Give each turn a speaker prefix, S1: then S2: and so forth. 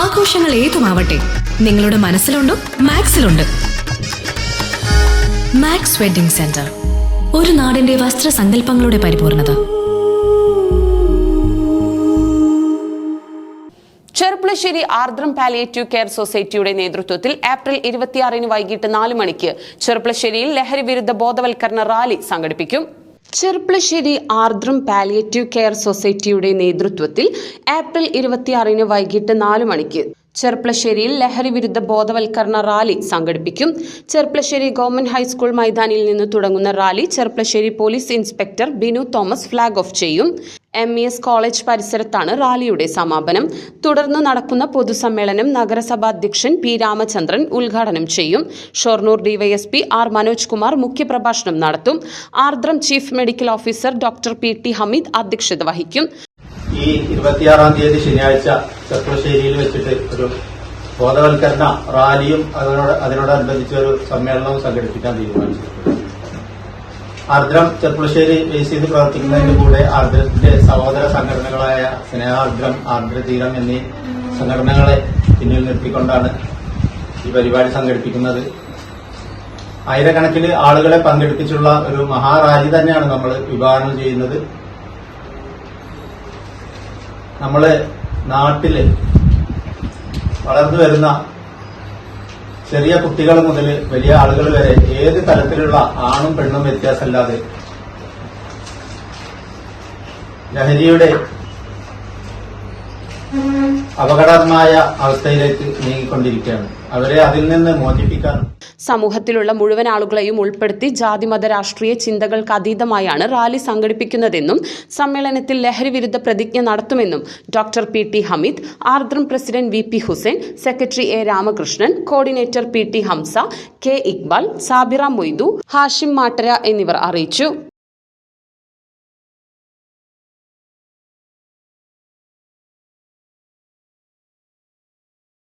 S1: ആഘോഷങ്ങൾ ഏതുമാവട്ടെ, നിങ്ങളുടെ മനസ്സിലുണ്ടോ മാക്സിലുണ്ട്. Max wedding centre, ഒരു നാടിന്റെ വസ്ത്രസങ്കല്പങ്ങളുടെ പരിപൂർണത.
S2: ചെർപ്പുളശ്ശേരി ആർദ്രം പാലിയേറ്റീവ് കെയർ സൊസൈറ്റിയുടെ നേതൃത്വത്തിൽ ഏപ്രിൽ 26 വൈകിട്ട് 4 മണിക്ക് ചെർപ്പുളശ്ശേരിയിൽ ലഹരി വിരുദ്ധ ബോധവൽക്കരണ റാലി സംഘടിപ്പിക്കും. ചെർപ്പുളശ്ശേരി ആർദ്രം പാലിയേറ്റീവ് കെയർ സൊസൈറ്റിയുടെ നേതൃത്വത്തിൽ ഏപ്രിൽ 26 വൈകിട്ട് 4 മണിക്ക് ചെർപ്പുളശ്ശേരിയിൽ ലഹരി വിരുദ്ധ ബോധവൽക്കരണ റാലി സംഘടിപ്പിക്കും. ചെർപ്പുളശ്ശേരി ഗവൺമെന്റ് ഹൈസ്കൂൾ മൈതാനിയിൽ നിന്ന് തുടങ്ങുന്ന rally Cherpulassery police inspector Binu Thomas flag off ചെയ്യും. MES കോളേജ് പരിസരത്താണ് റാലിയുടെ സമാപനം. തുടർന്ന് നടക്കുന്ന പൊതുസമ്മേളനം നഗരസഭാ അധ്യക്ഷൻ P. രാമചന്ദ്രൻ ഉദ്ഘാടനം ചെയ്യും. Shoranur DYSP R. മനോജ് കുമാർ മുഖ്യപ്രഭാഷണം നടത്തും. Ardram chief medical officer doctor PT Hameed അധ്യക്ഷത വഹിക്കും.
S3: ഈ 26-ാം തീയതി ശനിയാഴ്ച ചെർപ്പുളശ്ശേരിയിൽ വെച്ചിട്ട് ഒരു ബോധവൽക്കരണ റാലിയും അതിനോടനുബന്ധിച്ച് ഒരു സമ്മേളനവും സംഘടിപ്പിക്കാൻ തീരുമാനിച്ചിട്ടുണ്ട്. ആർദ്രം ചെർപ്പുളശ്ശേരി ബേസ് ചെയ്ത് പ്രവർത്തിക്കുന്നതിന്റെ കൂടെ ആർദ്രത്തിന്റെ സഹോദര സംഘടനകളായ സ്നേഹാർദ്രം, ആർദ്രതീരം എന്നീ സംഘടനകളെ പിന്നിൽ നിർത്തിക്കൊണ്ടാണ് ഈ പരിപാടി സംഘടിപ്പിക്കുന്നത്. ആയിരക്കണക്കിന് ആളുകളെ പങ്കെടുപ്പിച്ചുള്ള ഒരു മഹാറാലി തന്നെയാണ് നമ്മൾ വിഭാവനം ചെയ്യുന്നത്. നമ്മള് നാട്ടില് വളർന്നു വരുന്ന ചെറിയ കുട്ടികൾ മുതൽ വലിയ ആളുകൾ വരെ ഏത് തരത്തിലുള്ള ആണും പെണ്ണും വ്യത്യാസമില്ലാതെ ലഹരിയുടെ അപകടകരമായ അവസ്ഥയിലേക്ക് നീങ്ങിക്കൊണ്ടിരിക്കുകയാണ്. അവരെ അതിൽ നിന്ന് മോചിപ്പിക്കാനും
S2: സമൂഹത്തിലുള്ള മുഴുവൻ ആളുകളെയും ഉൾപ്പെടുത്തി ജാതിമത രാഷ്ട്രീയ ചിന്തകൾക്ക് അതീതമായാണ് റാലി സംഘടിപ്പിക്കുന്നതെന്നും സമ്മേളനത്തിൽ ലഹരി വിരുദ്ധ പ്രതിജ്ഞ നടത്തുമെന്നും doctor PT Hameed, Ardram president VP Hussain, secretary A. Ramakrishnan, coordinator PT Hamza, K. Iqbal, Sabira Moidu, Hashim Mattara എന്നിവർ അറിയിച്ചു.